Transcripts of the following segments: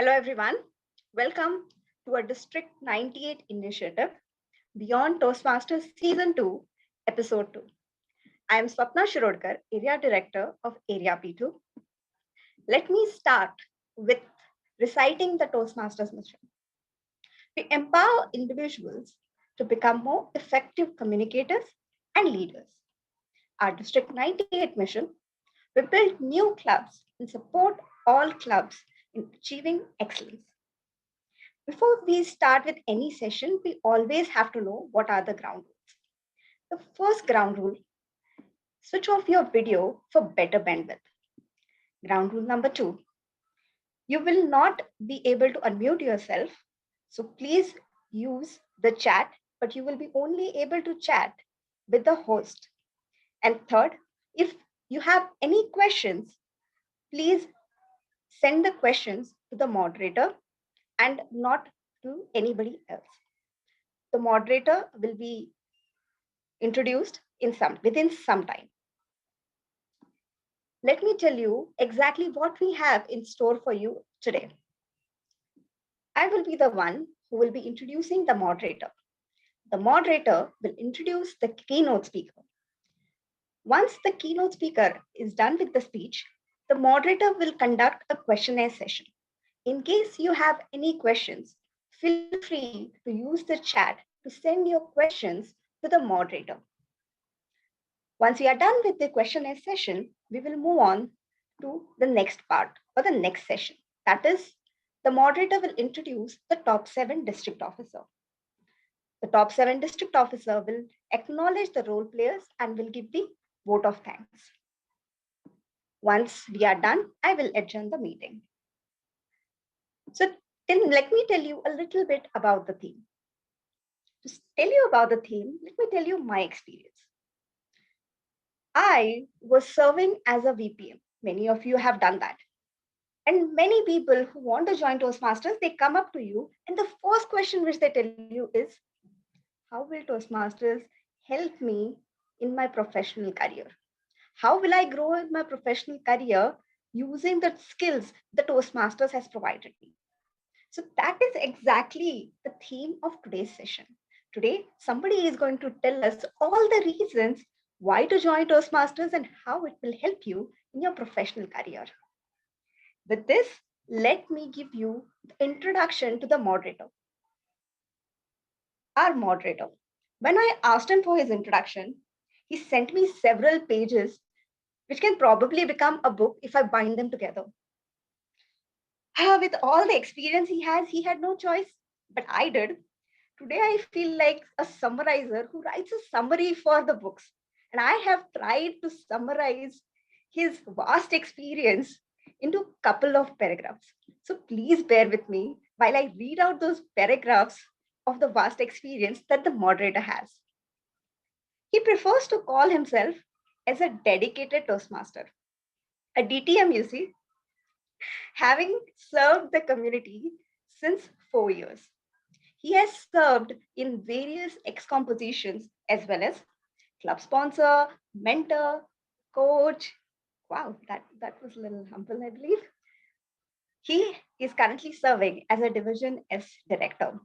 Hello, everyone. Welcome to a District 98 initiative Beyond Toastmasters Season 2, Episode 2. I am Swapna Shirodkar, Area Director of Area P2. Let me start with reciting the Toastmasters mission. We empower individuals to become more effective communicators and leaders. Our District 98 mission, we build new clubs and support all clubs in achieving excellence. Before we start with any session, we always have to know what are the ground rules. The first ground rule, switch off your video for better bandwidth. Ground rule number 2, you will not be able to unmute yourself. So please use the chat, but you will be only able to chat with the host. And third, if you have any questions, please send the questions to the moderator and not to anybody else. The moderator will be introduced within some time. Let me tell you exactly what we have in store for you today. I will be the one who will be introducing the moderator. The moderator will introduce the keynote speaker. Once the keynote speaker is done with the speech, the moderator will conduct a questionnaire session. In case you have any questions, feel free to use the chat to send your questions to the moderator. Once we are done with the questionnaire session, we will move on to the next part or the next session. That is, the moderator will introduce the top 7 district officer. The top 7 district officer will acknowledge the role players and will give the vote of thanks. Once we are done, I will adjourn the meeting. So let me tell you a little bit about the theme. To tell you about the theme, let me tell you my experience. I was serving as a VPM. Many of you have done that. And many people who want to join Toastmasters, they come up to you and the first question which they tell you is, how will Toastmasters help me in my professional career? How will I grow in my professional career using the skills the Toastmasters has provided me? So that is exactly the theme of today's session. Today, somebody is going to tell us all the reasons why to join Toastmasters and how it will help you in your professional career. With this, let me give you the introduction to the moderator. Our moderator. When I asked him for his introduction, he sent me several pages, which can probably become a book if I bind them together. With all the experience he has, he had no choice, but I did. Today, I feel like a summarizer who writes a summary for the books. And I have tried to summarize his vast experience into a couple of paragraphs. So please bear with me while I read out those paragraphs of the vast experience that the moderator has. He prefers to call himself as a dedicated Toastmaster, a DTM, you see, having served the community since 4 years. He has served in various excom positions as well as club sponsor, mentor, coach. Wow, that was a little humble, I believe. He is currently serving as a Division S director.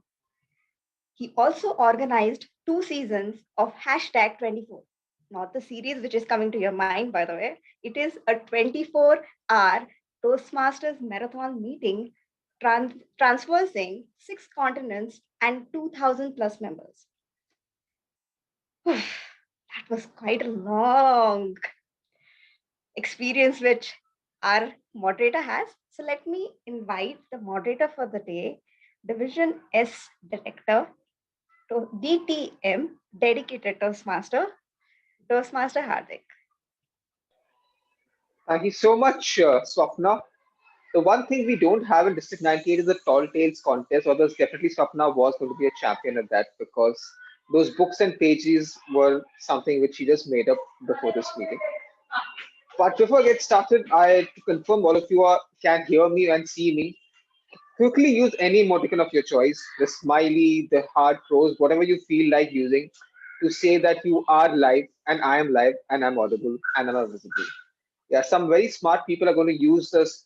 He also organized 2 seasons of hashtag 24, not the series which is coming to your mind, by the way. It is a 24-hour Toastmasters marathon meeting traversing 6 continents and 2,000 plus members. That was quite a long experience which our moderator has. So let me invite the moderator for the day, Division S Director, to DTM, Dedicated Toastmaster Hardik. Thank you so much, Swapna. The one thing we don't have in District 98 is the Tall Tales contest, although definitely Swapna was going to be a champion at that because those books and pages were something which she just made up before this meeting. But before I get started, I to confirm all of you can hear me and see me. Quickly use any emoticon of your choice, the smiley, the heart crows, whatever you feel like using to say that you are live and I am live and I'm audible and I'm visible. Yeah, some very smart people are going to use this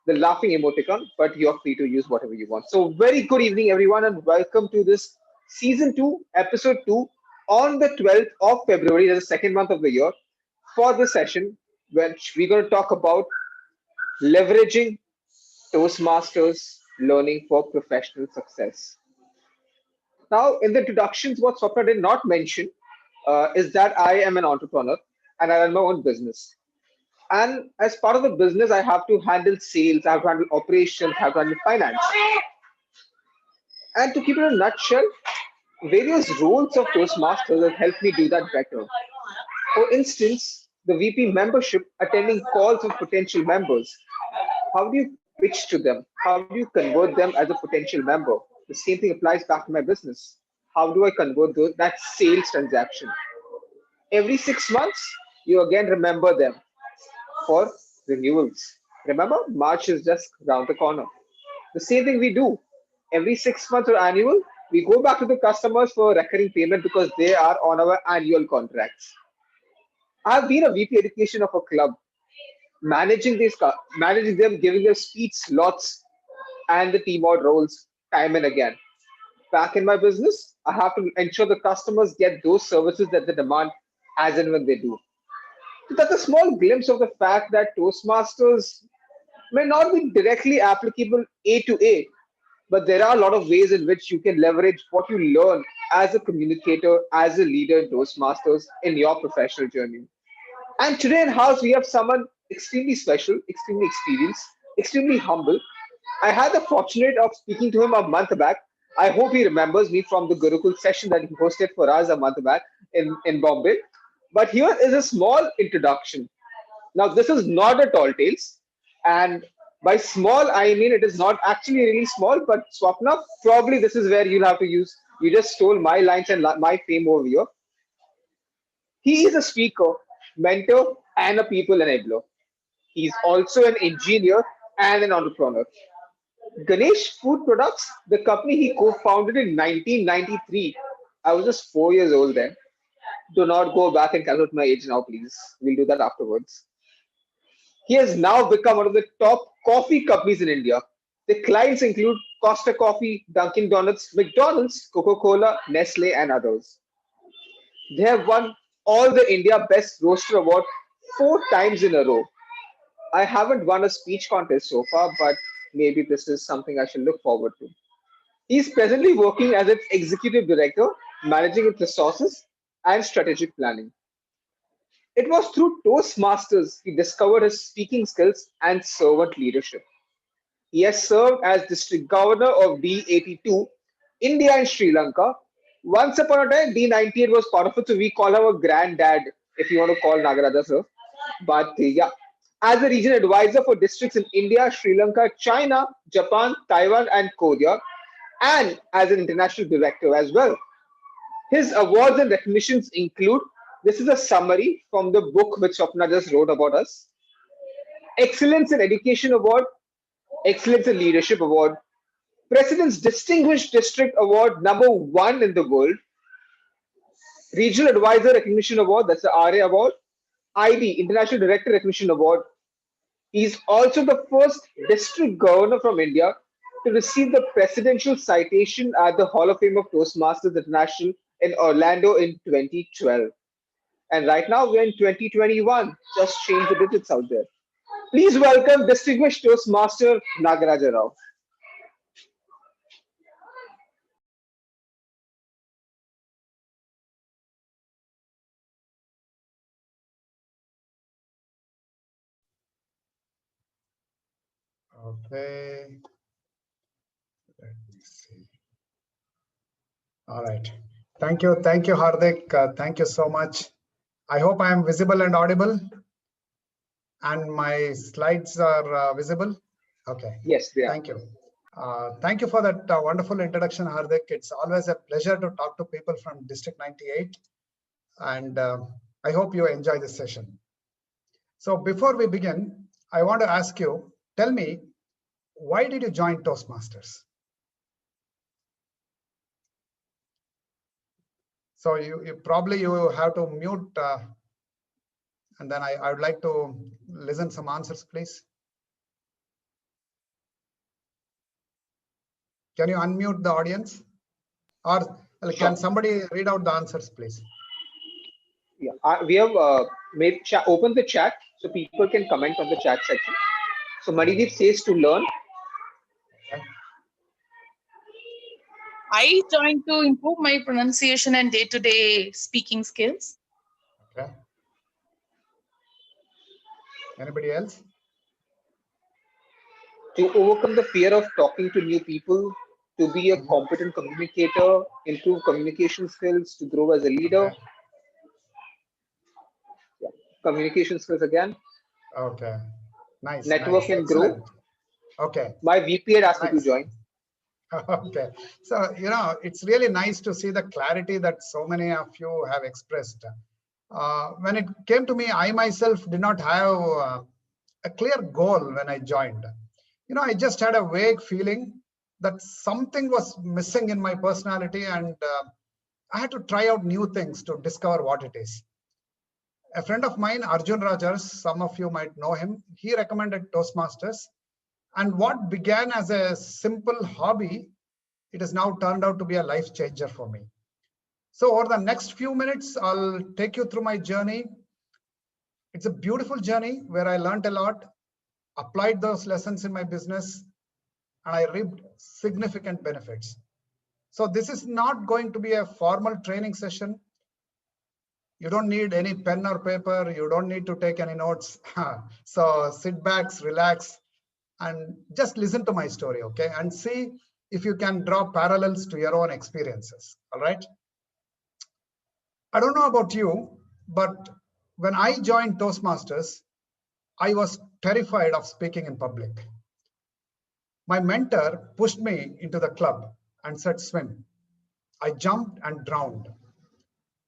the laughing emoticon, but you're free to use whatever you want. So, very good evening, everyone, and welcome to this season 2, episode 2, on the 12th of February, the second month of the year, for this session, which we're going to talk about leveraging Toastmasters learning for professional success. Now, in the introductions, what Swapna did not mention is that I am an entrepreneur and I run my own business. And as part of the business, I have to handle sales, I have to handle operations, I have to handle finance. And to keep it in a nutshell, various roles of Toastmasters have helped me do that better. For instance, the VP membership, attending calls of potential members. How do you pitch to them? How do you convert them as a potential member? The same thing applies back to my business. How do I convert that sales transaction? Every 6 months, you again remember them for renewals. Remember, March is just round the corner. The same thing we do. Every 6 months or annual, we go back to the customers for recurring payment because they are on our annual contracts. I've been a VP education of a club, managing them, giving them speech slots and the team out roles time and again. Back in my business, I have to ensure the customers get those services that they demand as and when they do. So that's a small glimpse of the fact that Toastmasters may not be directly applicable A to A, but there are a lot of ways in which you can leverage what you learn as a communicator, as a leader in Toastmasters in your professional journey. And today in house, we have someone extremely special, extremely experienced, extremely humble. I had the fortunate of speaking to him a month back. I hope he remembers me from the Gurukul session that he hosted for us a month back in Bombay. But here is a small introduction. Now, this is not a tall tales, and by small, I mean it is not actually really small, but Swapna, probably this is where you'll have to use. You just stole my lines and my fame over here. He is a speaker, mentor, and a people enabler. He's also an engineer and an entrepreneur. Ganesh Food Products, the company he co-founded in 1993. I was just 4 years old then. Do not go back and calculate my age now, please. We'll do that afterwards. He has now become one of the top coffee companies in India. The clients include Costa Coffee, Dunkin' Donuts, McDonald's, Coca-Cola, Nestle, and others. They have won all the India Best Roaster Award 4 times in a row. I haven't won a speech contest so far, but maybe this is something I should look forward to. He is presently working as its executive director, managing its resources and strategic planning. It was through Toastmasters he discovered his speaking skills and servant leadership. He has served as district governor of D82, India and Sri Lanka. Once upon a time, D98 was part of it, so we call him a granddad, if you want to call Nagaraja sir. But yeah, as a regional advisor for districts in India, Sri Lanka, China, Japan, Taiwan, and Korea, and as an international director as well. His awards and recognitions include, this is a summary from the book which Swapna just wrote about us. Excellence in Education Award, Excellence in Leadership Award, President's Distinguished District Award #1 in the world, Regional Advisor Recognition Award, that's the RA Award, ID, International Director Recognition Award. He is also the first district governor from India to receive the presidential citation at the Hall of Fame of Toastmasters International in Orlando in 2012. And right now we're in 2021. Just change the digits out there. Please welcome distinguished Toastmaster Nagaraja Rao. Okay, let me see. All right. Thank you, Hardik. Thank you so much. I hope I am visible and audible, and my slides are visible. Okay. Yes, they are. Thank you. Thank you for that wonderful introduction, Hardik. It's always a pleasure to talk to people from District 98, and I hope you enjoy this session. So before we begin, I want to ask you, tell me, why did you join Toastmasters? So you probably you have to mute, and then I would like to listen some answers, please. Can you unmute the audience? Or can Sure. somebody read out the answers, please? Yeah, we have made open the chat so people can comment on the chat section. So Manideep says to learn. Okay. I joined to improve my pronunciation and day-to-day speaking skills. Okay. Anybody else? To overcome the fear of talking to new people, to be a competent communicator, improve communication skills, to grow as a leader. Okay. Yeah. Communication skills again. Okay. Nice. Network Nice. and grow. Excellent. Okay. My VP had asked me to Nice. join. Okay. So, it's really nice to see the clarity that so many of you have expressed. When it came to me, I myself did not have a clear goal when I joined. I just had a vague feeling that something was missing in my personality, and I had to try out new things to discover what it is. A friend of mine, Arjun Rajas, some of you might know him, he recommended Toastmasters. And what began as a simple hobby, it has now turned out to be a life changer for me. So over the next few minutes, I'll take you through my journey. It's a beautiful journey where I learned a lot, applied those lessons in my business, and I reaped significant benefits. So this is not going to be a formal training session. You don't need any pen or paper. You don't need to take any notes. So sit back, relax, and just listen to my story, okay? And see if you can draw parallels to your own experiences, all right? I don't know about you, but when I joined Toastmasters, I was terrified of speaking in public. My mentor pushed me into the club and said, swim. I jumped and drowned.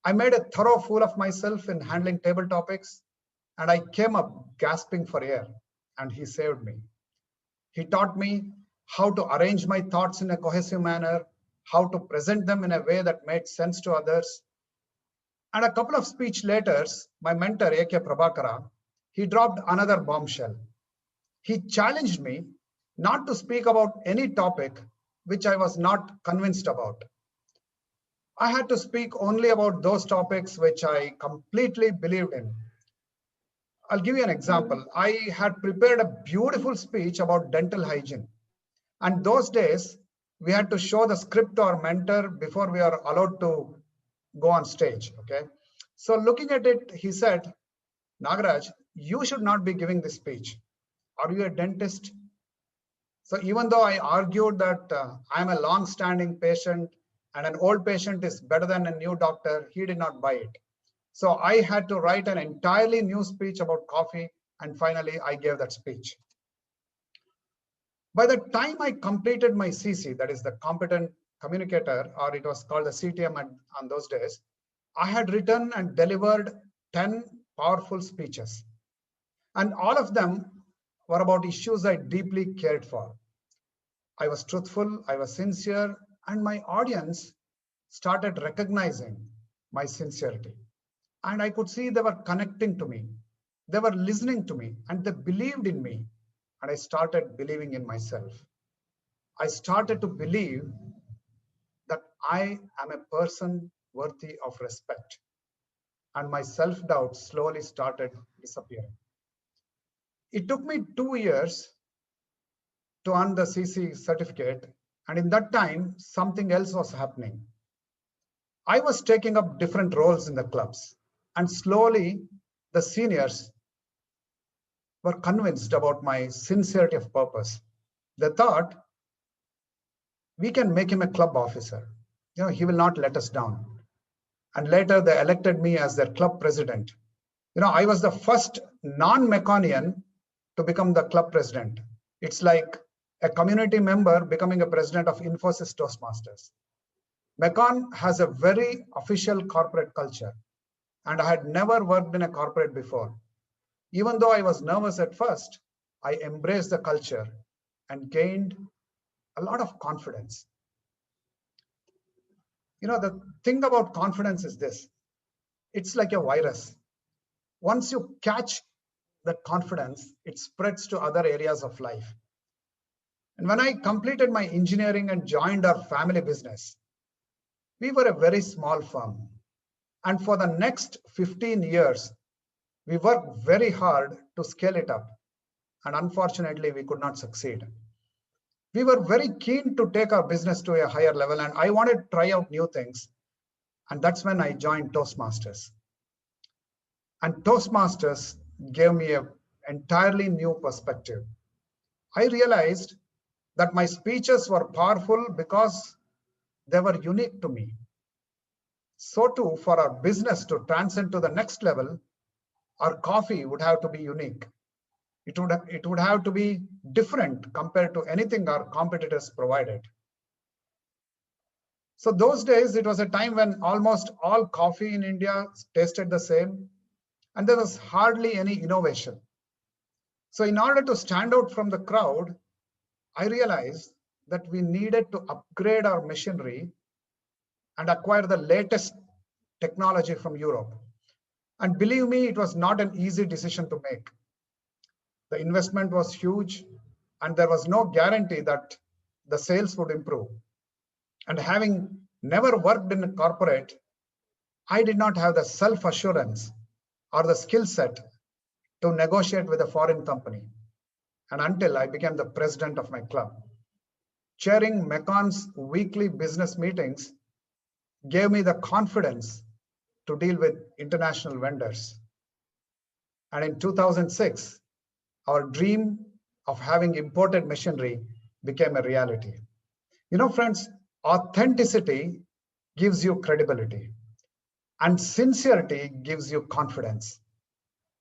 I made a thorough fool of myself in handling table topics, and I came up gasping for air, and he saved me. He taught me how to arrange my thoughts in a cohesive manner, how to present them in a way that made sense to others. And a couple of speech later, my mentor, A.K. Prabhakara, he dropped another bombshell. He challenged me not to speak about any topic which I was not convinced about. I had to speak only about those topics which I completely believed in. I'll give you an example. I had prepared a beautiful speech about dental hygiene. And those days, we had to show the script to our mentor before we are allowed to go on stage, okay? So looking at it, he said, Nagaraj, you should not be giving this speech. Are you a dentist? So even though I argued that I'm a long-standing patient and an old patient is better than a new doctor, he did not buy it. So I had to write an entirely new speech about coffee, and finally I gave that speech. By the time I completed my CC, that is the competent communicator, or it was called the CTM on those days, I had written and delivered 10 powerful speeches. And all of them were about issues I deeply cared for. I was truthful, I was sincere, and my audience started recognizing my sincerity. And I could see they were connecting to me. They were listening to me, and they believed in me. And I started believing in myself. I started to believe that I am a person worthy of respect. And my self-doubt slowly started disappearing. It took me 2 years to earn the CC certificate. And in that time, something else was happening. I was taking up different roles in the clubs. And slowly, the seniors were convinced about my sincerity of purpose. They thought, we can make him a club officer. He will not let us down. And later they elected me as their club president. I was the first non-Meconian to become the club president. It's like a community member becoming a president of Infosys Toastmasters. Mecon has a very official corporate culture, and I had never worked in a corporate before. Even though I was nervous at first, I embraced the culture and gained a lot of confidence. The thing about confidence is this. It's like a virus. Once you catch that confidence, it spreads to other areas of life. And when I completed my engineering and joined our family business, we were a very small firm. And for the next 15 years, we worked very hard to scale it up. And unfortunately, we could not succeed. We were very keen to take our business to a higher level, and I wanted to try out new things. And that's when I joined Toastmasters. And Toastmasters gave me an entirely new perspective. I realized that my speeches were powerful because they were unique to me. So too, for our business to transcend to the next level, our coffee would have to be unique. It would have to be different compared to anything our competitors provided. So those days, it was a time when almost all coffee in India tasted the same, and there was hardly any innovation. So in order to stand out from the crowd, I realized that we needed to upgrade our machinery and acquire the latest technology from Europe. And believe me, it was not an easy decision to make. The investment was huge, and there was no guarantee that the sales would improve. And having never worked in a corporate, I did not have the self-assurance or the skill set to negotiate with a foreign company. And until I became the president of my club, chairing Mecon's weekly business meetings gave me the confidence to deal with international vendors. And in 2006, our dream of having imported machinery became a reality. You know, friends, authenticity gives you credibility, and sincerity gives you confidence.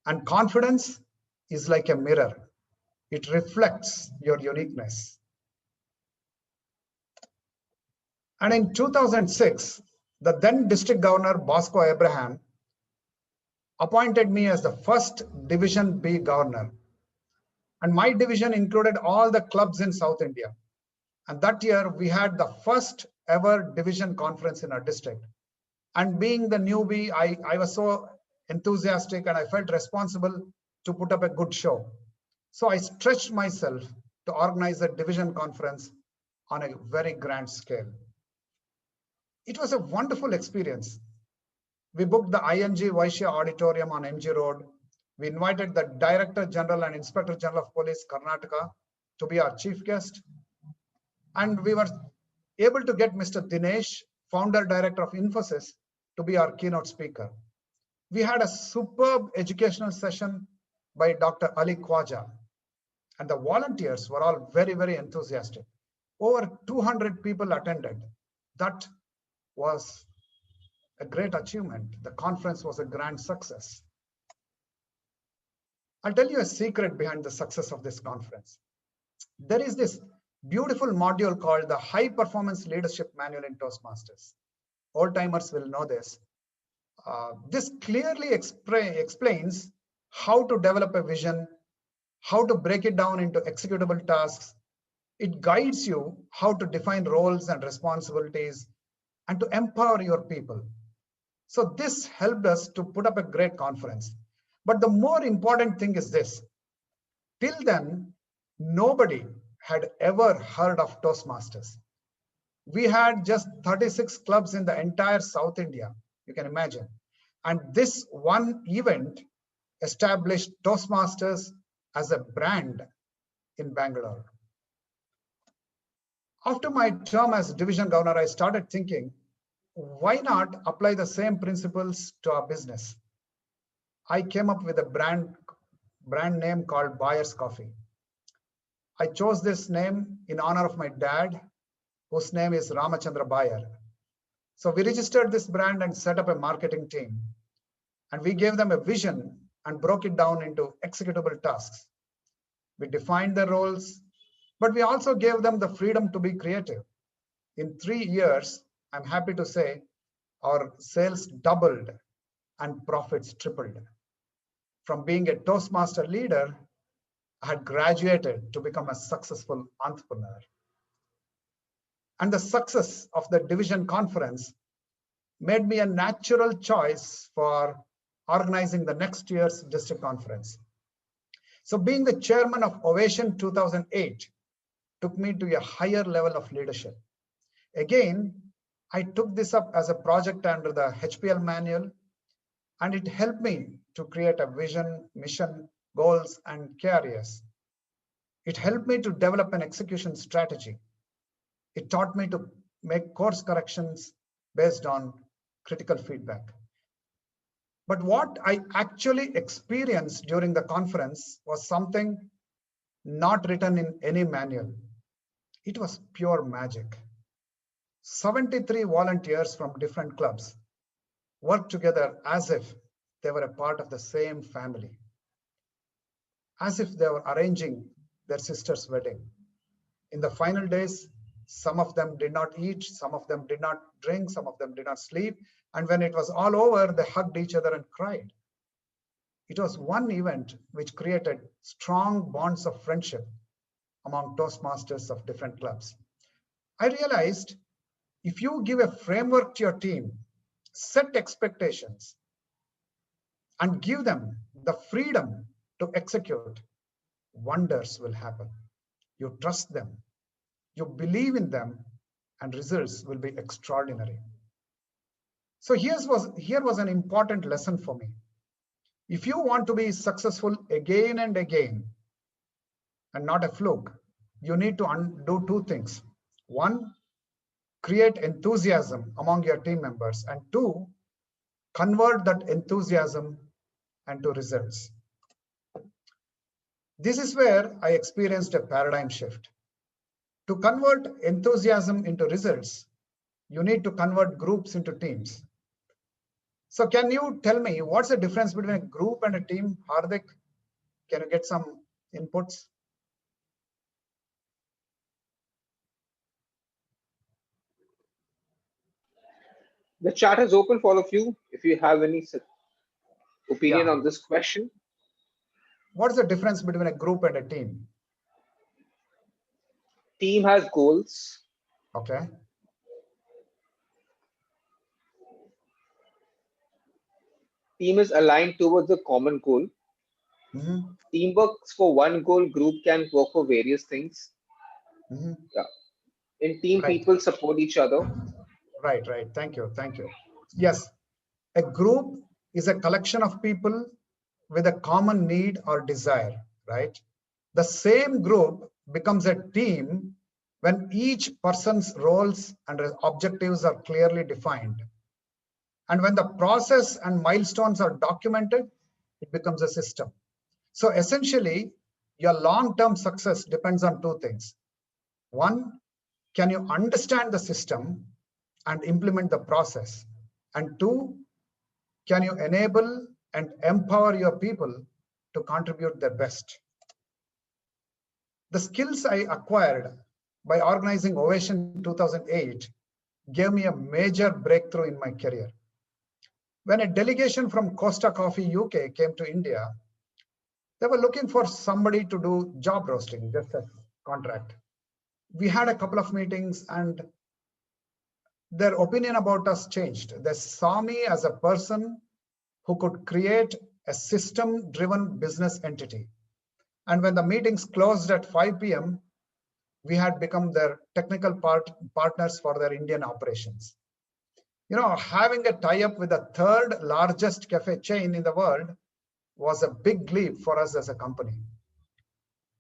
And confidence is like a mirror. It reflects your uniqueness. And in 2006, the then district governor, Bosco Abraham, appointed me as the first Division B governor. And my division included all the clubs in South India. And that year, we had the first ever division conference in our district. And being the newbie, I was so enthusiastic and I felt responsible to put up a good show. So I stretched myself to organize a division conference on a very grand scale. It was a wonderful experience. We booked the ING Vaishya Auditorium on MG Road. We invited the Director General and Inspector General of Police, Karnataka, to be our chief guest. And we were able to get Mr. Dinesh, founder director of Infosys, to be our keynote speaker. We had a superb educational session by Dr. Ali Khwaja. And the volunteers were all very, very enthusiastic. Over 200 people attended. That was a great achievement. The conference was a grand success. I'll tell you a secret behind the success of this conference. There is this beautiful module called the High Performance Leadership Manual in Toastmasters. Old timers will know this. This clearly explains how to develop a vision, how to break it down into executable tasks. It guides you how to define roles and responsibilities and to empower your people. So this helped us to put up a great conference. But the more important thing is this. Till then, nobody had ever heard of Toastmasters. We had just 36 clubs in the entire South India, you can imagine. And this one event established Toastmasters as a brand in Bangalore. After my term as division governor, I started thinking, why not apply the same principles to our business? I came up with a brand name called Buyer's Coffee. I chose this name in honor of my dad, whose name is Ramachandra Bayer. So we registered this brand and set up a marketing team. And we gave them a vision and broke it down into executable tasks. We defined the roles, but we also gave them the freedom to be creative. In 3 years, I'm happy to say, our sales doubled and profits tripled. From being a Toastmaster leader, I had graduated to become a successful entrepreneur. And the success of the division conference made me a natural choice for organizing the next year's district conference. So being the chairman of Ovation 2008, took me to a higher level of leadership. Again, I took this up as a project under the HPL manual, and it helped me to create a vision, mission, goals, and carriers. It helped me to develop an execution strategy. It taught me to make course corrections based on critical feedback. But what I actually experienced during the conference was something not written in any manual. It was pure magic. 73 volunteers from different clubs worked together as if they were a part of the same family, as if they were arranging their sister's wedding. In the final days, some of them did not eat, some of them did not drink, some of them did not sleep. And when it was all over, they hugged each other and cried. It was one event which created strong bonds of friendship among Toastmasters of different clubs. I realized if you give a framework to your team, set expectations, and give them the freedom to execute, wonders will happen. You trust them, you believe in them, and results will be extraordinary. So here was an important lesson for me. If you want to be successful again and again, and not a fluke, you need to do two things. One, create enthusiasm among your team members, and two, convert that enthusiasm into results. This is where I experienced a paradigm shift. To convert enthusiasm into results, you need to convert groups into teams. So can you tell me what's the difference between a group and a team, Hardik? Can you get some inputs? The chat is open for all of you. If you have any opinion Yeah. on this question. What's the difference between a group and a team? Team has goals. Okay. Team is aligned towards a common goal. Team works for one goal. Group can work for various things. Yeah. In team, Right. people support each other. Right. Thank you. Yes, a group is a collection of people with a common need or desire, right? The same group becomes a team when each person's roles and objectives are clearly defined. And when the process and milestones are documented, it becomes a system. So essentially, your long-term success depends on two things. One, can you understand the system and implement the process? And two, can you enable and empower your people to contribute their best? The skills I acquired by organizing Ovation 2008 gave me a major breakthrough in my career. When a delegation from Costa Coffee UK came to India, they were looking for somebody to do job roasting, just a contract. We had a couple of meetings and their opinion about us changed. They saw me as a person who could create a system-driven business entity. And when the meetings closed at 5 p.m., we had become their technical partners for their Indian operations. You know, having a tie-up with the third largest cafe chain in the world was a big leap for us as a company.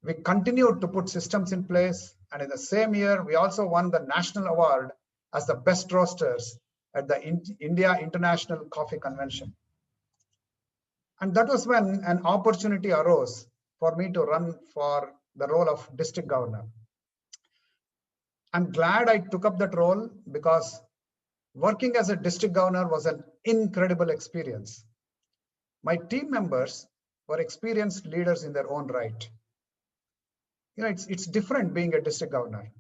We continued to put systems in place, and in the same year, we also won the national award as the best roasters at the India International Coffee Convention. And that was when an opportunity arose for me to run for the role of district governor. I'm glad I took up that role because working as a district governor was an incredible experience. My team members were experienced leaders in their own right. You know, it's different being a district governor.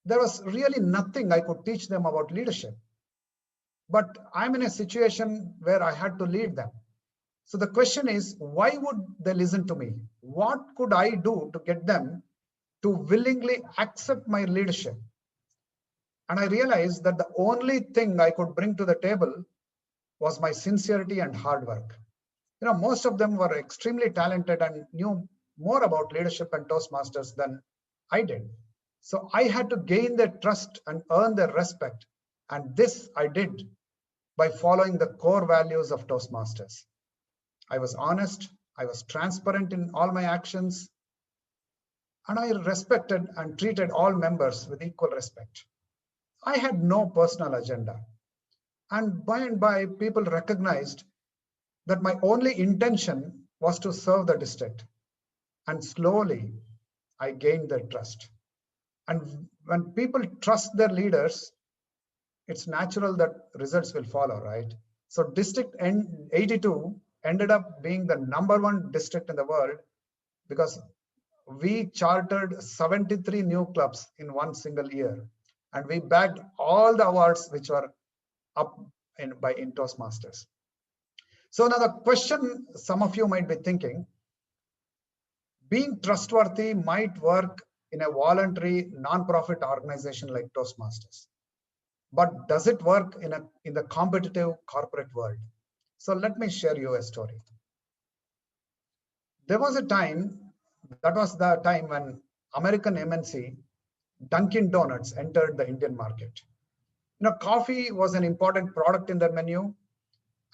There was really nothing I could teach them about leadership, but I'm in a situation where I had to lead them. So the question is, why would they listen to me? What could I do to get them to willingly accept my leadership? And I realized that the only thing I could bring to the table was my sincerity and hard work. You know, most of them were extremely talented and knew more about leadership and Toastmasters than I did. So I had to gain their trust and earn their respect. And this I did by following the core values of Toastmasters. I was honest, I was transparent in all my actions, and I respected and treated all members with equal respect. I had no personal agenda. And by, people recognized that my only intention was to serve the district. And slowly, I gained their trust. And when people trust their leaders, it's natural that results will follow, right? So District 82 ended up being the #1 district in the world because we chartered 73 new clubs in one single year. And we bagged all the awards which were up in Toastmasters. So now the question some of you might be thinking, being trustworthy might work in a voluntary non-profit organization like Toastmasters. But does it work in the competitive corporate world? So let me share you a story. There was a time, that was the time when American MNC Dunkin' Donuts entered the Indian market. Coffee was an important product in their menu,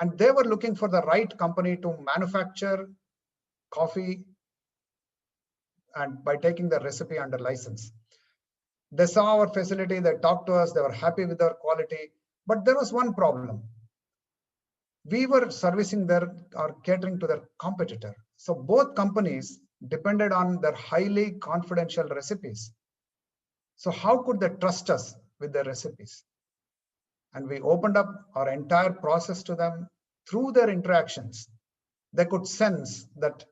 and they were looking for the right company to manufacture coffee and by taking the recipe under license. They saw our facility, they talked to us, they were happy with our quality, but there was one problem. We were servicing or catering to their competitor. So both companies depended on their highly confidential recipes. So how could they trust us with their recipes? And we opened up our entire process to them through their interactions. They could sense that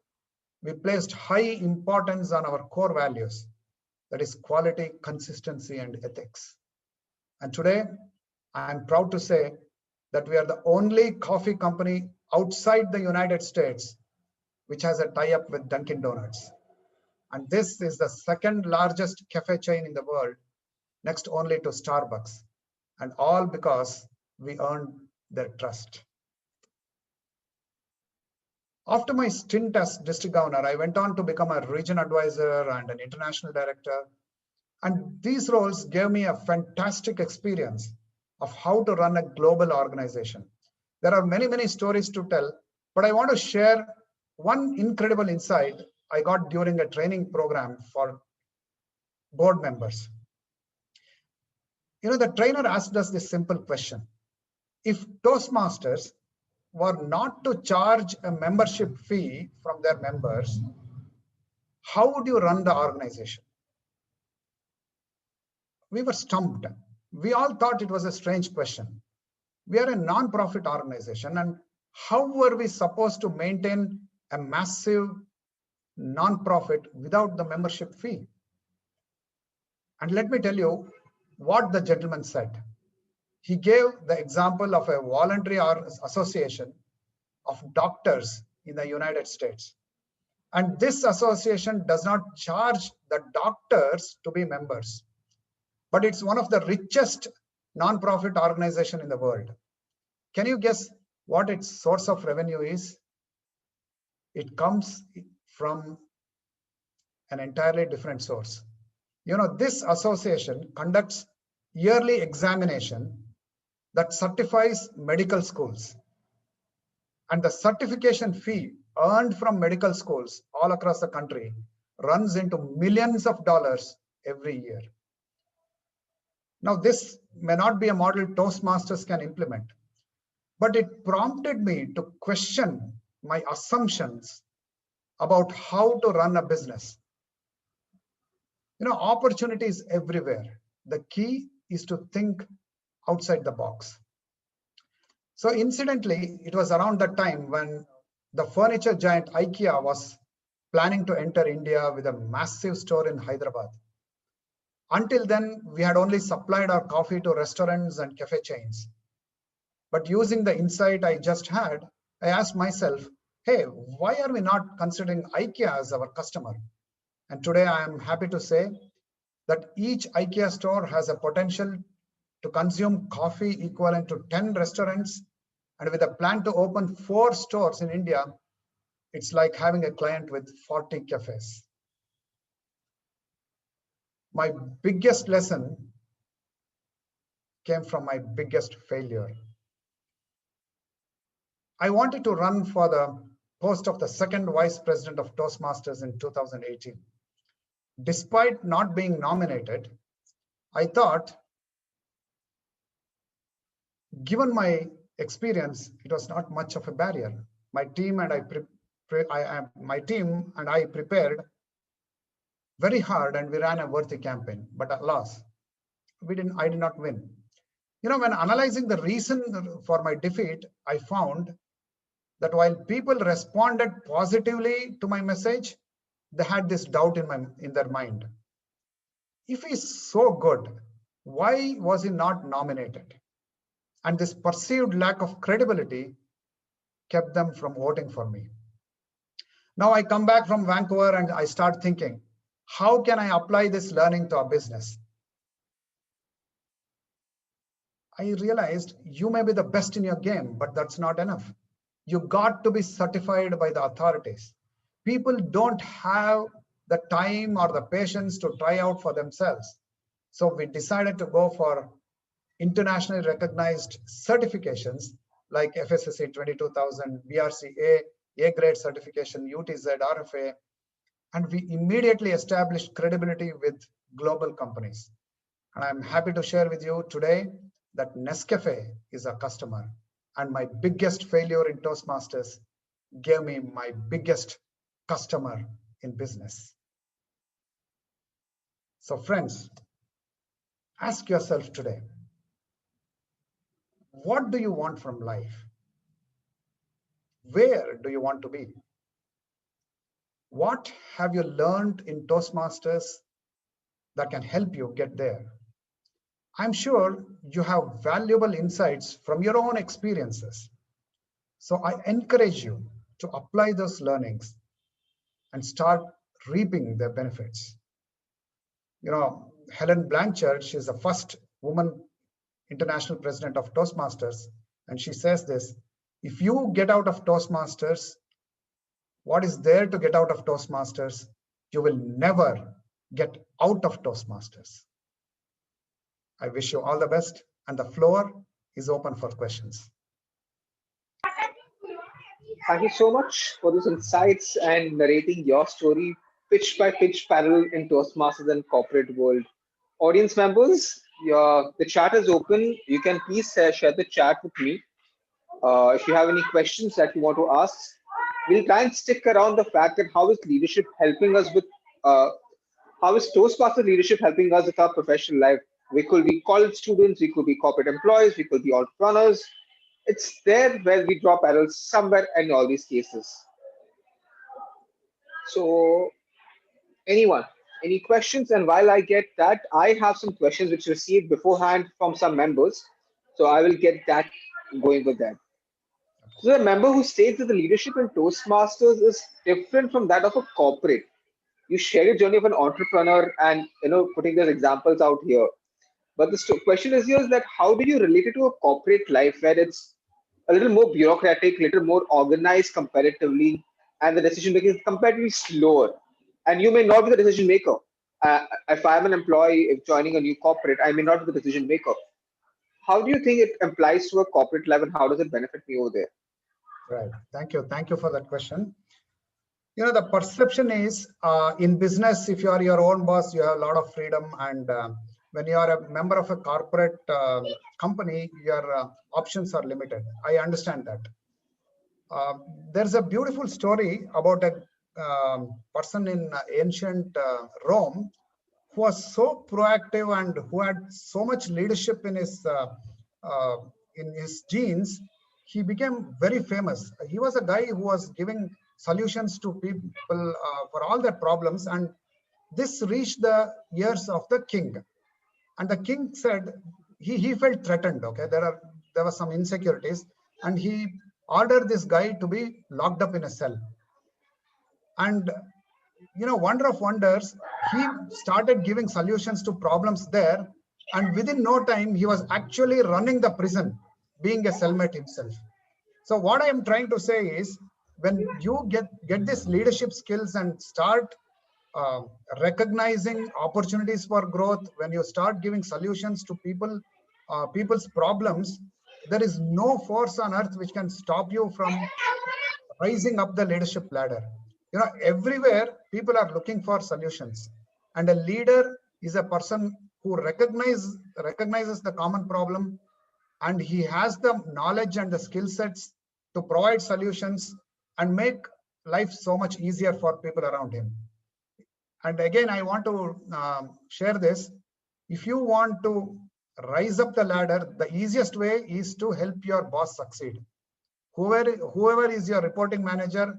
we placed high importance on our core values, that is quality, consistency, and ethics. And today, I'm proud to say that we are the only coffee company outside the United States which has a tie-up with Dunkin' Donuts. And this is the second largest cafe chain in the world, next only to Starbucks. And all because we earned their trust. After my stint as district governor, I went on to become a region advisor and an international director. And these roles gave me a fantastic experience of how to run a global organization. There are many, many stories to tell, but I want to share one incredible insight I got during a training program for board members. The trainer asked us this simple question. If Toastmasters were not to charge a membership fee from their members, how would you run the organization? We were stumped. We all thought it was a strange question. We are a non-profit organization, and how were we supposed to maintain a massive non-profit without the membership fee? And let me tell you what the gentleman said. He gave the example of a voluntary association of doctors in the United States. And this association does not charge the doctors to be members, but it's one of the richest non-profit organization in the world. Can you guess what its source of revenue is? It comes from an entirely different source. This association conducts yearly examination that certifies medical schools. And the certification fee earned from medical schools all across the country runs into millions of dollars every year. Now, this may not be a model Toastmasters can implement, but it prompted me to question my assumptions about how to run a business. Opportunity is everywhere. The key is to think outside the box. So incidentally, it was around that time when the furniture giant IKEA was planning to enter India with a massive store in Hyderabad. Until then, we had only supplied our coffee to restaurants and cafe chains. But using the insight I just had, I asked myself, hey, why are we not considering IKEA as our customer? And today I am happy to say that each IKEA store has a potential to consume coffee equivalent to 10 restaurants. And with a plan to open 4 stores in India, it's like having a client with 40 cafes. My biggest lesson came from my biggest failure. I wanted to run for the post of the second vice president of Toastmasters in 2018. Despite not being nominated, I thought, given my experience, it was not much of a barrier. My team and I prepared very hard, and we ran a worthy campaign. But alas, I did not win. When analyzing the reason for my defeat, I found that while people responded positively to my message, they had this doubt in their mind. If he's so good, why was he not nominated? And this perceived lack of credibility kept them from voting for me. Now I come back from Vancouver and I start thinking, how can I apply this learning to our business? I realized you may be the best in your game, but that's not enough. You got to be certified by the authorities. People don't have the time or the patience to try out for themselves. So we decided to go for internationally recognized certifications like FSSC 22000, BRC A grade certification, UTZ, RFA, and we immediately established credibility with global companies. And I'm happy to share with you today that Nescafe is a customer, and my biggest failure in Toastmasters gave me my biggest customer in business. So friends, ask yourself today, what do you want from life? Where do you want to be? What have you learned in Toastmasters that can help you get there? I'm sure you have valuable insights from your own experiences. So I encourage you to apply those learnings and start reaping their benefits. Helen Blanchard, she's the first woman international president of Toastmasters, and she says this: if you get out of Toastmasters what is there to get out of Toastmasters, you will never get out of Toastmasters. I wish you all the best, and the floor is open for questions. Thank you so much for those insights and narrating your story, pitch by pitch parallel in Toastmasters and corporate world. Audience members, the chat is open. You can please share the chat with me. If you have any questions that you want to ask, we'll try and stick around the fact that how is leadership helping us with, how is Toastmaster leadership helping us with our professional life? We could be college students, we could be corporate employees, we could be entrepreneurs. It's there where we draw parallels somewhere in all these cases. So, anyone, any questions? And while I get that, I have some questions which received beforehand from some members. So I will get that going with that. So the member who states that the leadership in Toastmasters is different from that of a corporate. You share your journey of an entrepreneur and putting those examples out here. But the question is here is that how do you relate it to a corporate life where it's a little more bureaucratic, a little more organized comparatively, and the decision making is comparatively slower. And you may not be the decision maker. If I'm an employee, if joining a new corporate, I may not be the decision maker. How do you think it applies to a corporate life, and how does it benefit me over there? Right. Thank you. Thank you for that question. The perception is in business, if you are your own boss, you have a lot of freedom. And when you are a member of a corporate company, your options are limited. I understand that. There's a beautiful story about a person in ancient Rome who was so proactive and who had so much leadership in his genes. He became very famous. He was a guy who was giving solutions to people for all their problems, and this reached the ears of the king. And the king said he felt threatened. Okay, there were some insecurities, and he ordered this guy to be locked up in a cell. And wonder of wonders, he started giving solutions to problems there, and within no time he was actually running the prison, being a cellmate himself. So what I am trying to say is, when you get this leadership skills and start uh, recognizing opportunities for growth, when you start giving solutions to people's problems, there is no force on earth which can stop you from rising up the leadership ladder. Everywhere people are looking for solutions, and a leader is a person who recognizes the common problem, and he has the knowledge and the skill sets to provide solutions and make life so much easier for people around him. And again, I want to share this. If you want to rise up the ladder, the easiest way is to help your boss succeed. Whoever is your reporting manager,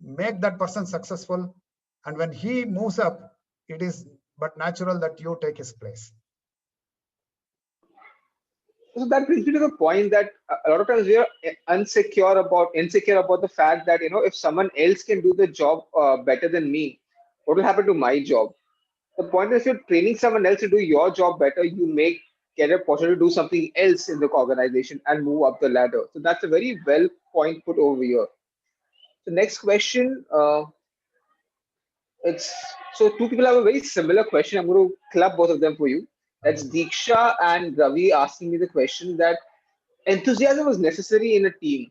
make that person successful. And when he moves up, it is but natural that you take his place. So that brings me to the point that a lot of times we are insecure about the fact that if someone else can do the job better than me, what will happen to my job? The point is, you're training someone else to do your job better, you may get a opportunity to do something else in the organization and move up the ladder. So that's a very well point put over here. The next question, it's so two people have a very similar question. I'm going to club both of them for you. That's Diksha and Ravi asking me the question that enthusiasm is necessary in a team.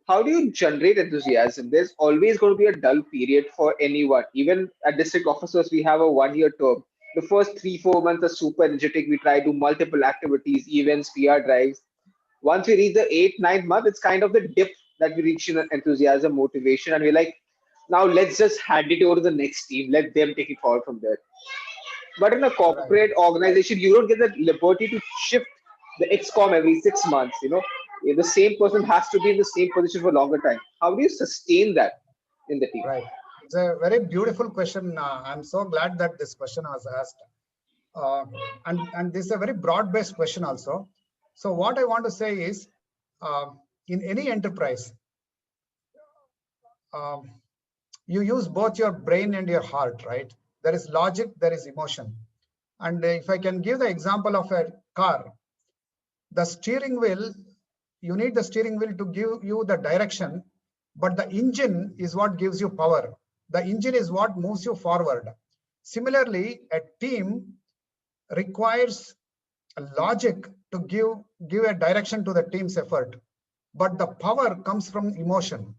How do you generate enthusiasm? There's always going to be a dull period for anyone. Even at district officers, we have a 1 year term. The first 3, 4 months are super energetic. We try to do multiple activities, events, PR drives. Once we reach the 8, 9 month, it's kind of the dip that we reach in enthusiasm, motivation, and we're like, now let's just hand it over to the next team. Let them take it forward from there. But in a corporate organization, you don't get the liberty to shift the XCOM every 6 months. The same person has to be in the same position for a longer time. How do you sustain that in the team? Right. It's a very beautiful question. I'm so glad that this question was asked. And this is a very broad-based question also. So what I want to say is, in any enterprise, you use both your brain and your heart, right? There is logic, there is emotion. And if I can give the example of a car, the steering wheel, you need the steering wheel to give you the direction, but the engine is what gives you power. The engine is what moves you forward. Similarly, a team requires a logic to give a direction to the team's effort, but the power comes from emotion.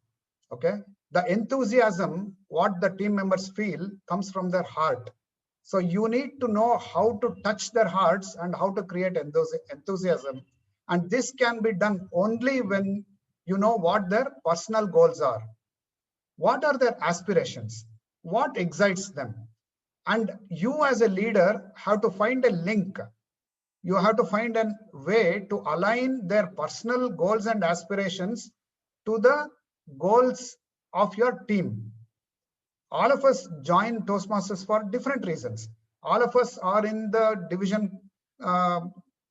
Okay, the enthusiasm, what the team members feel, comes from their heart. So you need to know how to touch their hearts and how to create enthusiasm. And this can be done only when you know what their personal goals are. What are their aspirations? What excites them? And you as a leader have to find a link. You have to find a way to align their personal goals and aspirations to the goals of your team. All of us join Toastmasters for different reasons. All of us are in the division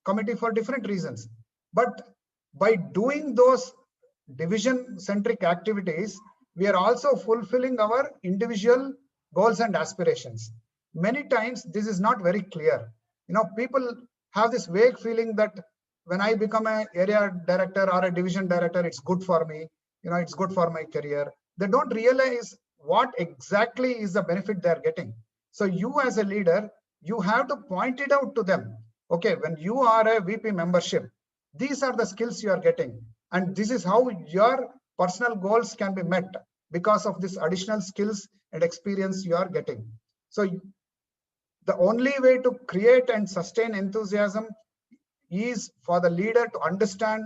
committee for different reasons. But by doing those division-centric activities, we are also fulfilling our individual goals and aspirations. Many times, this is not very clear. People have this vague feeling that when I become an area director or a division director, it's good for me. It's good for my career. They don't realize what exactly is the benefit they're getting. So you as a leader, you have to point it out to them. Okay, when you are a VP membership, these are the skills you are getting. And this is how your personal goals can be met because of this additional skills and experience you are getting. So the only way to create and sustain enthusiasm is for the leader to understand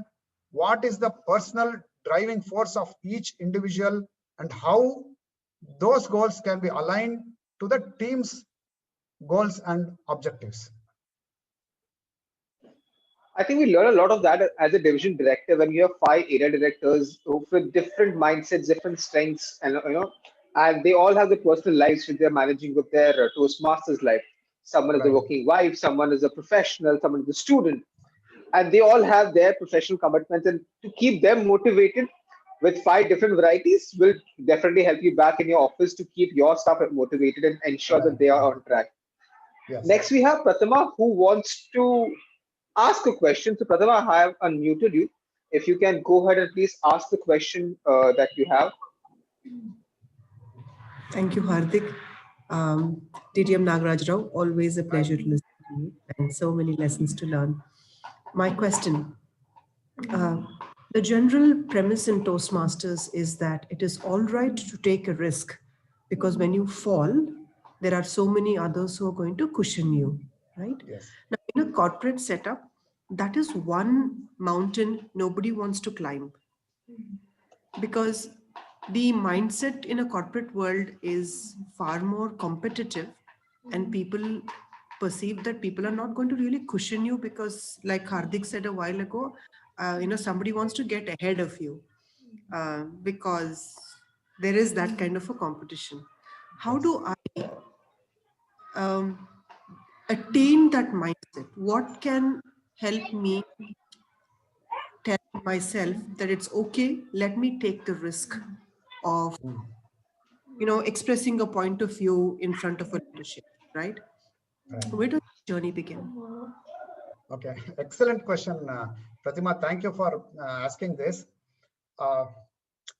what is the personal driving force of each individual and how those goals can be aligned to the team's goals and objectives. I think we learn a lot of that as a division director when you have 5 area directors with different mindsets, different strengths, and they all have their personal lives which they're managing with their Toastmasters life. Someone is a working wife, someone is a professional, someone is a student, and they all have their professional commitments. And to keep them motivated with 5 different varieties will definitely help you back in your office to keep your staff motivated and ensure that they are on track. Yes. Next, we have Prathama who wants to ask a question. So, Prathama, I have unmuted you. If you can go ahead and please ask the question that you have. Thank you, Hardik. DTM Nagaraja Rao, always a pleasure to listen to you and so many lessons to learn. My question, uh, the general premise in Toastmasters is that it is all right to take a risk because when you fall, there are so many others who are going to cushion you, right? Yes. Now, in a corporate setup, that is one mountain nobody wants to climb because the mindset in a corporate world is far more competitive and people perceive that people are not going to really cushion you because like Hardik said a while ago, somebody wants to get ahead of you because there is that kind of a competition. How Yes. do I um, attain that mindset? What can help me tell myself that it's okay, let me take the risk of expressing a point of view in front of a leadership, right? Right. Where does the journey begin? Okay. Excellent question, Pratima. Thank you for asking this.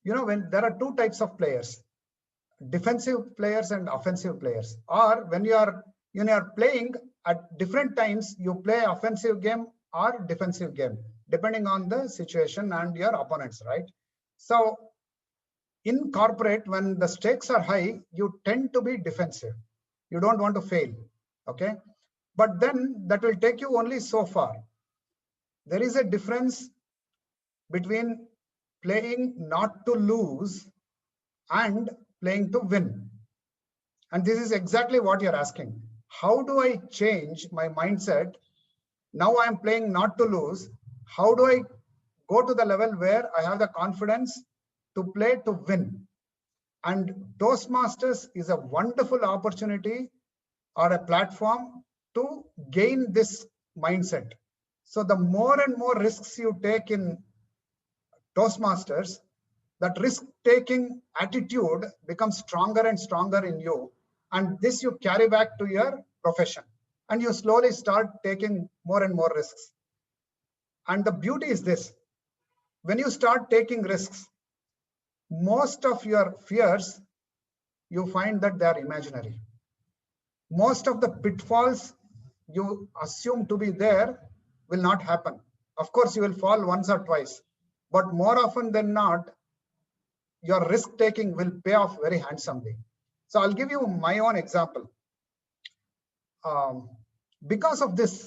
When there are two types of players, defensive players and offensive players, or when you are playing at different times, you play offensive game or defensive game depending on the situation and your opponents, right? So in corporate, when the stakes are high, you tend to be defensive. You don't want to fail. Okay. But then that will take you only so far. There is a difference between playing not to lose and playing to win. And this is exactly what you're asking. How do I change my mindset? Now I'm playing not to lose. How do I go to the level where I have the confidence to play to win? And Toastmasters is a wonderful opportunity or a platform to gain this mindset. So the more and more risks you take in Toastmasters, that risk-taking attitude becomes stronger and stronger in you. And this you carry back to your profession. And you slowly start taking more and more risks. And the beauty is this. When you start taking risks, most of your fears, you find that they are imaginary. Most of the pitfalls you assume to be there will not happen. Of course, you will fall once or twice, but more often than not, your risk taking will pay off very handsomely. So I'll give you my own example. Because of this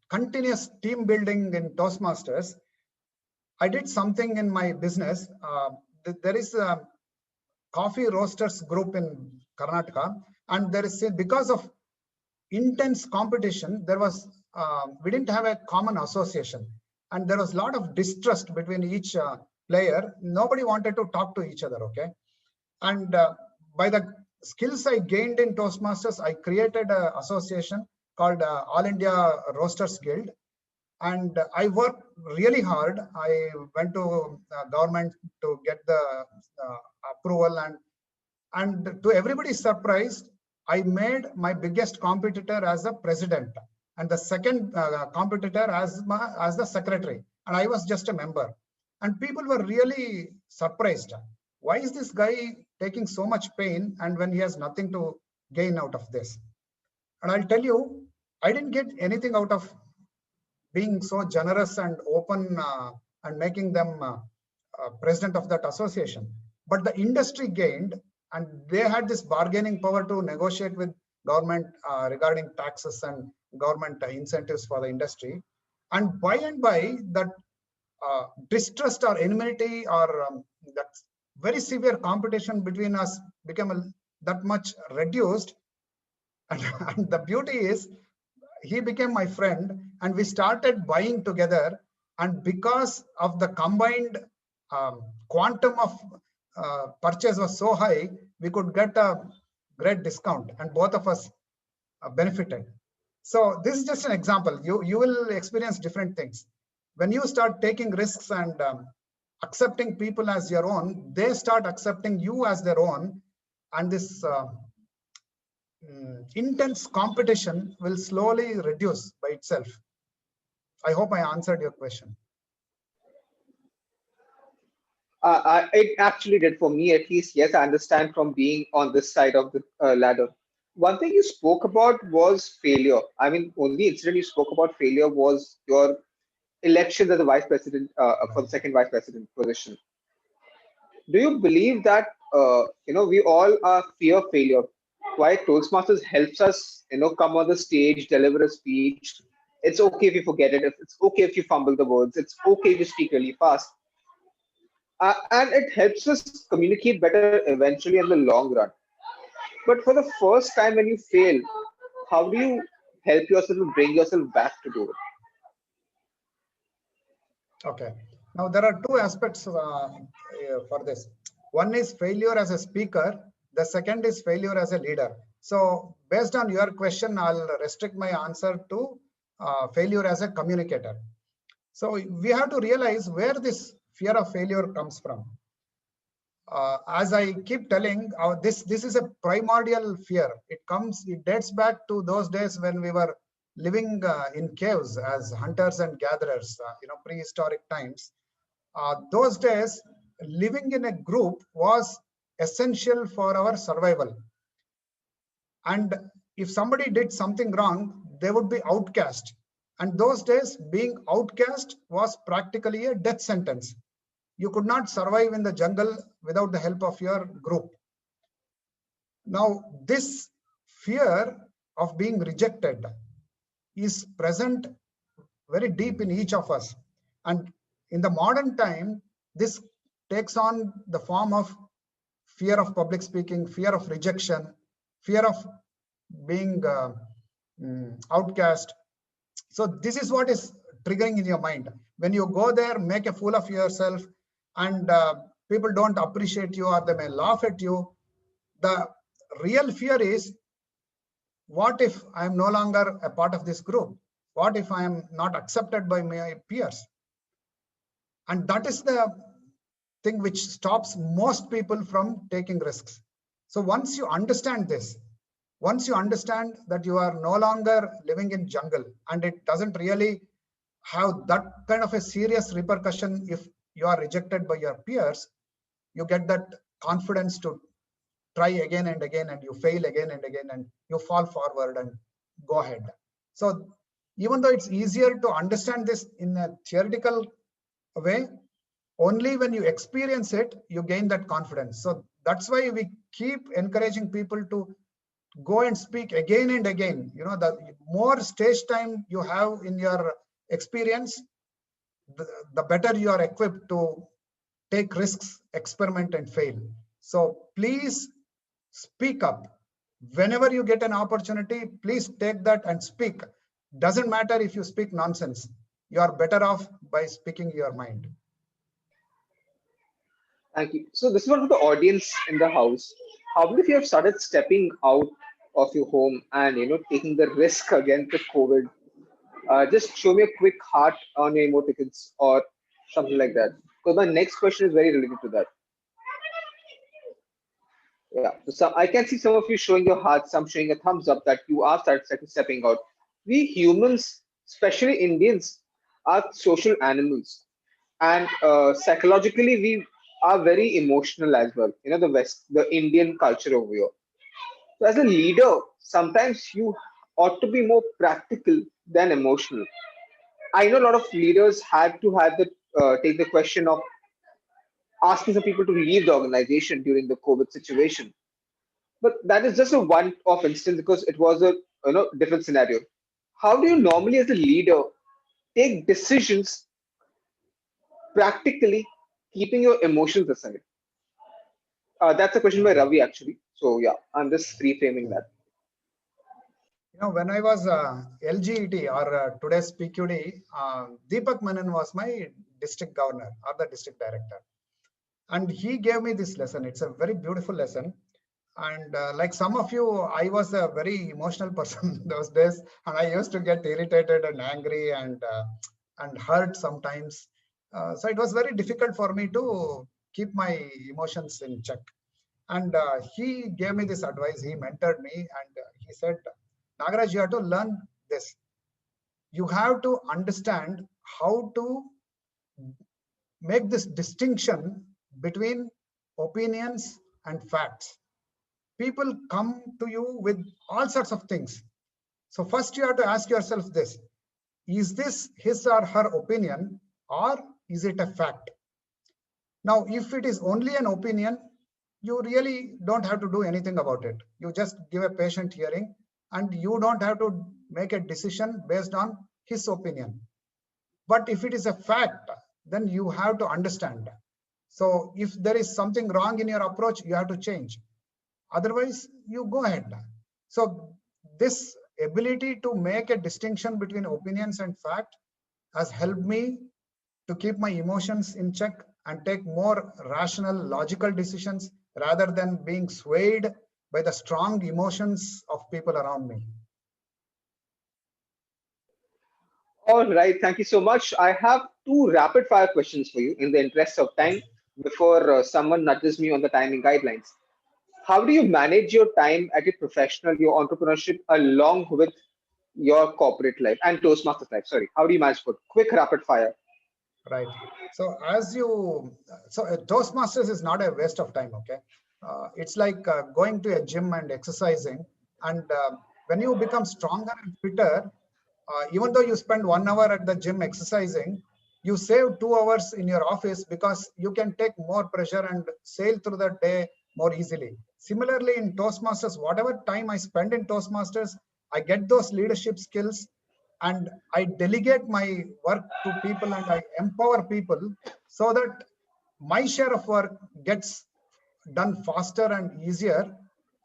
continuous team building in Toastmasters, I did something in my business. There is a coffee roasters group in Karnataka, and there is, because of intense competition, there was we didn't have a common association, and there was a lot of distrust between each player. Nobody wanted to talk to each other. Okay, and by the skills I gained in Toastmasters, I created an association called All India Roasters Guild, and I worked really hard. I went to government to get the approval, and to everybody's surprise, I made my biggest competitor as a president and the second competitor as the secretary, and I was just a member. And people were really surprised. Why is this guy taking so much pain and when he has nothing to gain out of this? And I'll tell you, I didn't get anything out of being so generous and open and making them president of that association. But the industry gained, and they had this bargaining power to negotiate with government regarding taxes and government incentives for the industry. And by that distrust or enmity or that very severe competition between us became that much reduced. And the beauty is, he became my friend and we started buying together, and because of the combined quantum of purchase was so high, we could get a great discount and both of us benefited. So this is just an example. You will experience different things when you start taking risks and accepting people as your own. They start accepting you as their own, and this intense competition will slowly reduce by itself. I hope I answered your question. It actually did for me, at least. Yes, I understand from being on this side of the ladder. One thing you spoke about was failure. I mean, only incident you spoke about failure was your election as a vice president for the second vice president position. Do you believe that we all are fear failure? Why Toastmasters helps us come on the stage, deliver a speech. It's okay if you forget it. It's okay if you fumble the words. It's okay if you speak really fast, and it helps us communicate better eventually in the long run. But for the first time when you fail, how do you help yourself and bring yourself back to do it? Okay. Now there are two aspects for this. One is failure as a speaker. The second is failure as a leader. So based on your question, I'll restrict my answer to failure as a communicator. So we have to realize where this fear of failure comes from. As I keep telling, this is a primordial fear. It dates back to those days when we were living in caves as hunters and gatherers, prehistoric times. Those days, living in a group was essential for our survival. And if somebody did something wrong, they would be outcast. And those days, being outcast was practically a death sentence. You could not survive in the jungle without the help of your group. Now, this fear of being rejected is present very deep in each of us. And in the modern time, this takes on the form of fear of public speaking, fear of rejection, fear of being outcast. So this is what is triggering in your mind. When you go there, make a fool of yourself, and people don't appreciate you, or they may laugh at you. The real fear is, what if I'm no longer a part of this group? What if I am not accepted by my peers? And that is the thing which stops most people from taking risks. So once you understand this, once you understand that you are no longer living in jungle, and it doesn't really have that kind of a serious repercussion if you are rejected by your peers, you get that confidence to try again and again, and you fail again and again, and you fall forward and go ahead. So even though it's easier to understand this in a theoretical way, only when you experience it, you gain that confidence. So that's why we keep encouraging people to go and speak again and again. The more stage time you have in your experience, the better you are equipped to take risks, experiment, and fail. So please speak up. Whenever you get an opportunity, please take that and speak. Doesn't matter if you speak nonsense. You are better off by speaking your mind. Thank you. So this is one for the audience in the house. How many of you have started stepping out of your home and taking the risk against the COVID? Just show me a quick heart on your emoticons or something like that. Because my next question is very related to that. Yeah. So I can see some of you showing your hearts, some showing a thumbs up that you are started stepping out. We humans, especially Indians, are social animals, and psychologically we are very emotional as well. The Indian culture over here. So as a leader, sometimes you ought to be more practical than emotional. I know a lot of leaders had to have the take the question of asking some people to leave the organization during the COVID situation. But that is just a one-off instance because it was a different scenario. How do you normally, as a leader, take decisions practically, keeping your emotions aside? That's a question by Ravi actually. So yeah, I'm just reframing that. When I was LGET or today's PQD, Deepak Menon was my district governor or the district director. And he gave me this lesson. It's a very beautiful lesson. And like some of you, I was a very emotional person those days, and I used to get irritated and angry and hurt sometimes. So it was very difficult for me to keep my emotions in check. And he gave me this advice. He mentored me, and he said, Nagaraj, you have to learn this. You have to understand how to make this distinction between opinions and facts. people come to you with all sorts of things. So first you have to ask yourself this: is this his or her opinion, or is it a fact? Now, if it is only an opinion, you really don't have to do anything about it. You just give a patient hearing, and you don't have to make a decision based on his opinion. But if it is a fact, then you have to understand. So if there is something wrong in your approach, you have to change. Otherwise, you go ahead. So this ability to make a distinction between opinions and fact has helped me to keep my emotions in check and take more rational, logical decisions rather than being swayed by the strong emotions of people around me. All right, thank you so much. I have two rapid fire questions for you in the interest of time before someone nudges me on the timing guidelines. How do you manage your time at your professional, your entrepreneurship, along with your corporate life and Toastmasters life? Sorry, how do you manage both? Quick rapid fire. Right. So Toastmasters is not a waste of time. Okay, it's like going to a gym and exercising, and when you become stronger and fitter, even though you spend 1 hour at the gym exercising, you save 2 hours in your office because you can take more pressure and sail through the day more easily. Similarly, in Toastmasters, whatever time I spend in Toastmasters, I get those leadership skills, and I delegate my work to people and I empower people so that my share of work gets done faster and easier,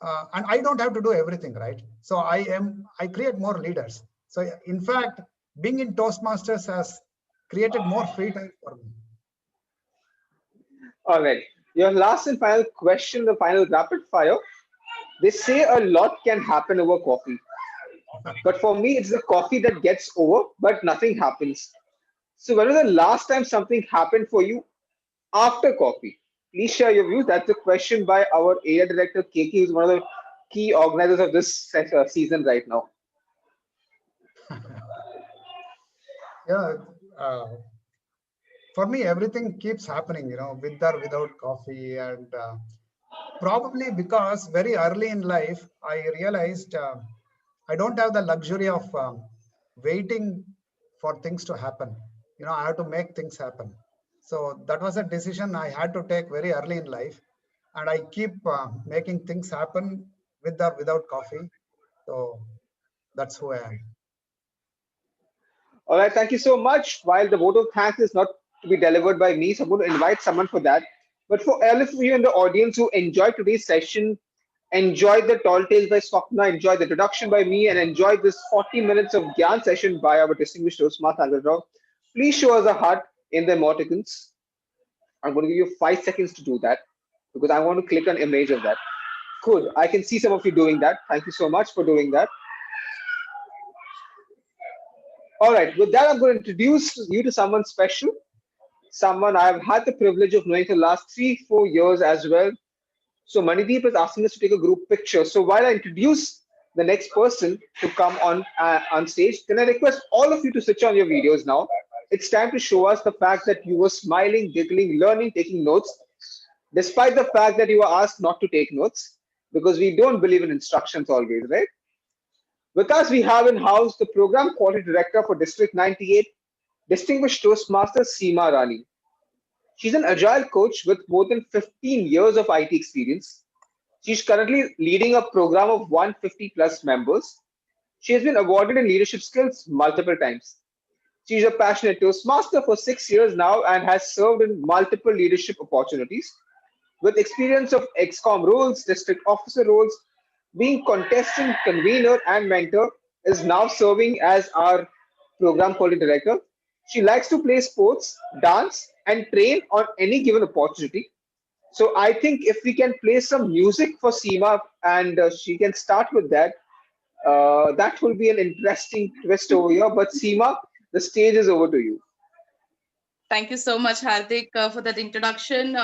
and I don't have to do everything, right? So I create more leaders. So in fact, being in Toastmasters has created more free time for me. All right. Your last and final question, the final rapid fire. They say a lot can happen over coffee, but for me, it's the coffee that gets over, but nothing happens. So, when was the last time something happened for you after coffee? Please share your views. That's a question by our area director, Keki, who's one of the key organizers of this season right now. Yeah, uh, for me, everything keeps happening, with or without coffee, and probably because very early in life, I realized I don't have the luxury of waiting for things to happen. I have to make things happen. So that was a decision I had to take very early in life. And I keep making things happen with or without coffee. So that's who I am. All right, thank you so much. While the vote of thanks is not to be delivered by me, so I'm going to invite someone for that. But for all of you in the audience who enjoyed today's session, enjoyed the tall tales by Swapna, enjoyed the introduction by me, and enjoyed this 40 minutes of Gyan session by our distinguished host, Nagaraja Rao, please show us a heart in the emoticons. I'm going to give you 5 seconds to do that because I want to click an image of that. Good. I can see some of you doing that. Thank you so much for doing that. All right. With that, I'm going to introduce you to someone special, someone I've had the privilege of knowing for the last 3-4 years as well. So Manideep is asking us to take a group picture. So while I introduce the next person to come on stage, can I request all of you to switch on your videos now? It's time to show us the fact that you were smiling, giggling, learning, taking notes, despite the fact that you were asked not to take notes, because we don't believe in instructions always, right? With us, we have in house the Program Quality Director for District 98, Distinguished Toastmaster Seema Rani. She's an agile coach with more than 15 years of IT experience. She's currently leading a program of 150 plus members. She has been awarded in leadership skills multiple times. She's a passionate Toastmaster for 6 years now and has served in multiple leadership opportunities. With experience of XCOM roles, district officer roles, being contestant, convener, and mentor, is now serving as our program quality director. She likes to play sports, dance, and train on any given opportunity. So I think if we can play some music for Seema and she can start with that, that will be an interesting twist over here. But Seema, the stage is over to you. Thank you so much, Hardik, for that introduction.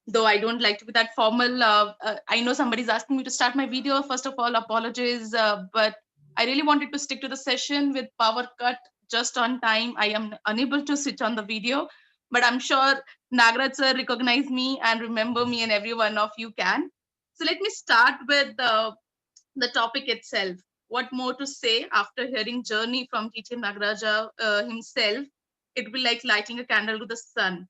Though I don't like to be that formal, I know somebody's asking me to start my video. First of all, apologies, but I really wanted to stick to the session with power cut just on time. I am unable to switch on the video, but I'm sure Nagaraj sir recognize me and remember me, and every one of you can. So let me start with the topic itself. What more to say after hearing Journey from DTM Nagaraja himself? It will be like lighting a candle to the sun.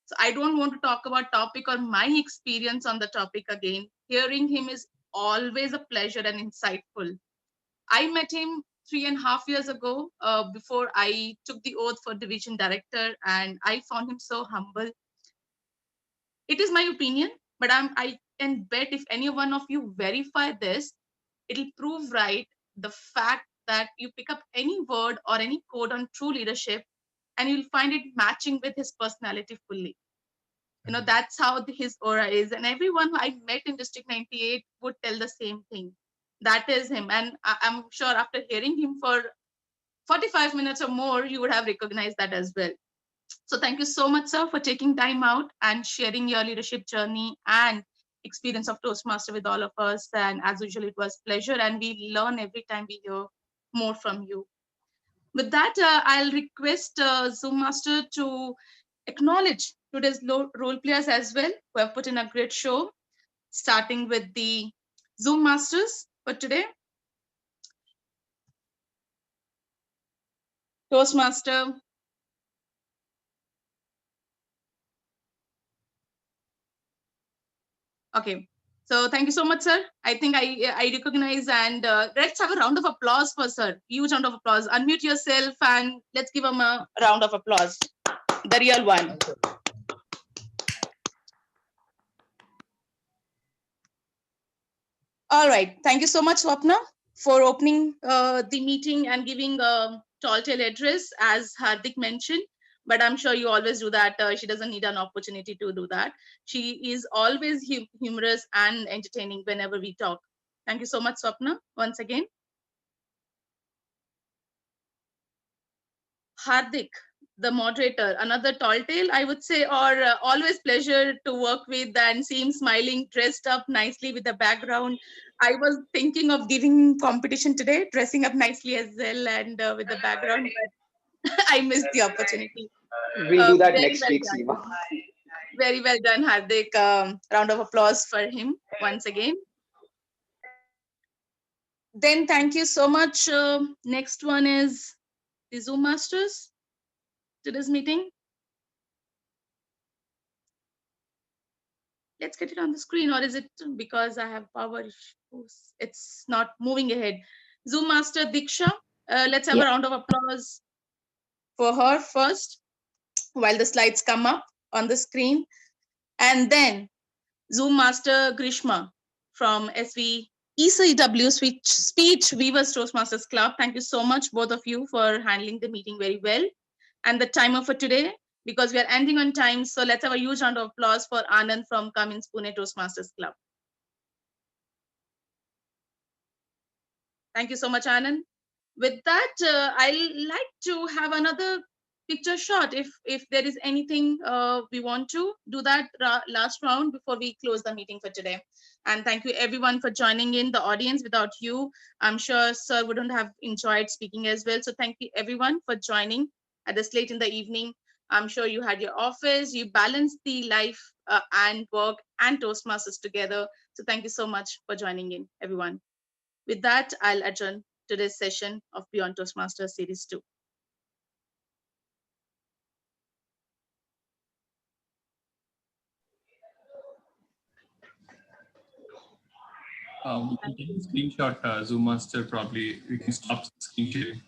So I don't want to talk about topic or my experience on the topic again. Hearing him is always a pleasure and insightful. I met him 3.5 years ago before I took the oath for division director, and I found him so humble. It is my opinion, but I can bet if any one of you verify this, it'll prove right the fact that you pick up any word or any code on true leadership and you'll find it matching with his personality fully. You know, that's how his aura is. And everyone I met in District 98 would tell the same thing. That is him. And I'm sure after hearing him for 45 minutes or more, you would have recognized that as well. So thank you so much, sir, for taking time out and sharing your leadership journey and experience of Toastmaster with all of us. And as usual, it was pleasure. And we learn every time we hear more from you. With that, I'll request Zoom Master to acknowledge today's role players as well, who have put in a great show, starting with the Zoom Masters for today. Toastmaster. Okay. So thank you so much, sir. I think I recognize, and let's have a round of applause for sir. Huge round of applause. Unmute yourself and let's give him a round of applause. The real one. All right. Thank you so much, Swapna, for opening the meeting and giving a tall tale address, as Hardik mentioned. But I'm sure you always do that. She doesn't need an opportunity to do that. She is always humorous and entertaining whenever we talk. Thank you so much, Swapna, once again. Hardik, the moderator, another tall tale, I would say, or always pleasure to work with and see him smiling, dressed up nicely with the background. I was thinking of giving competition today, dressing up nicely as well and with the background, but I missed the opportunity. We'll do that Very next well week, done. Seema. Very well done, Hardik. Round of applause for him once again. Then thank you so much. Next one is the Zoom Masters to this meeting. Let's get it on the screen, or is it because I have power issues? It's not moving ahead. Zoom Master Diksha, let's have a round of applause for her first while the slides come up on the screen. And then Zoom Master Grishma from ECW Speech Weavers Toastmasters Club. Thank you so much, both of you, for handling the meeting very well. And the timer for today, because we are ending on time, so let's have a huge round of applause for Anand from Cummins Pune Toastmasters Club. Thank you so much, Anand. With that, I'd like to have another picture shot. If there is anything we want to do that last round before we close the meeting for today. And thank you everyone for joining in. The audience, without you, I'm sure sir wouldn't have enjoyed speaking as well. So thank you everyone for joining at this late in the evening. I'm sure you had your office, you balanced the life and work and Toastmasters together. So thank you so much for joining in, everyone. With that, I'll adjourn today's session of Beyond Toastmasters Series 2. We can take a screenshot, Zoom Master, probably. We can stop screen sharing.